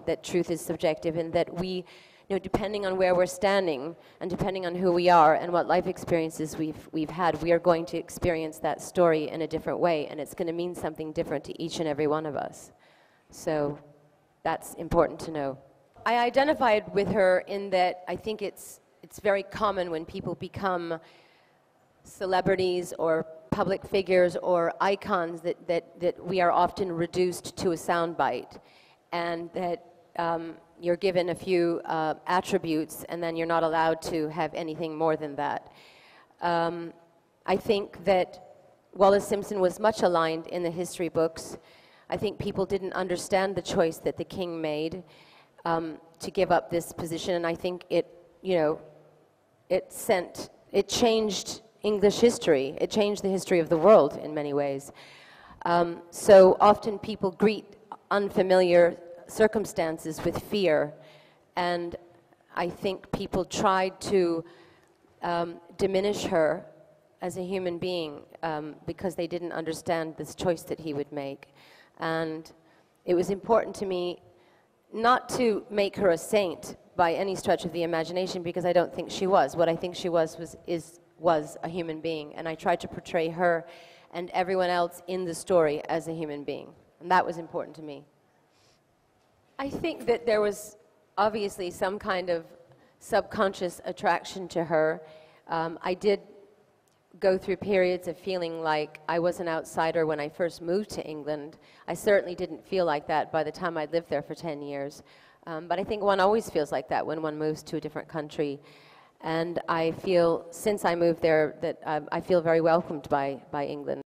that truth is subjective, and that we, depending on where we're standing and depending on who we are and what life experiences we've had, we are going to experience that story in a different way, and it's going to mean something different to each and every one of us. So that's important to know. I identified with her in that I think it's very common when people become celebrities or public figures or icons that we are often reduced to a soundbite, and that you're given a few attributes and then you're not allowed to have anything more than that. I think that Wallis Simpson was much aligned in the history books. I think people didn't understand the choice that the king made to give up this position, and I think it changed English history. It changed the history of the world in many ways. So often people greet unfamiliar circumstances with fear, and I think people tried to diminish her as a human being because they didn't understand this choice that he would make. And it was important to me not to make her a saint by any stretch of the imagination, because I don't think she was. What I think she was a human being, and I tried to portray her and everyone else in the story as a human being, and that was important to me. I think that there was obviously some kind of subconscious attraction to her. I did go through periods of feeling like I was an outsider when I first moved to England. I certainly didn't feel like that by the time I'd lived there for 10 years. But I think one always feels like that when one moves to a different country. And I feel, since I moved there, that I feel very welcomed by England.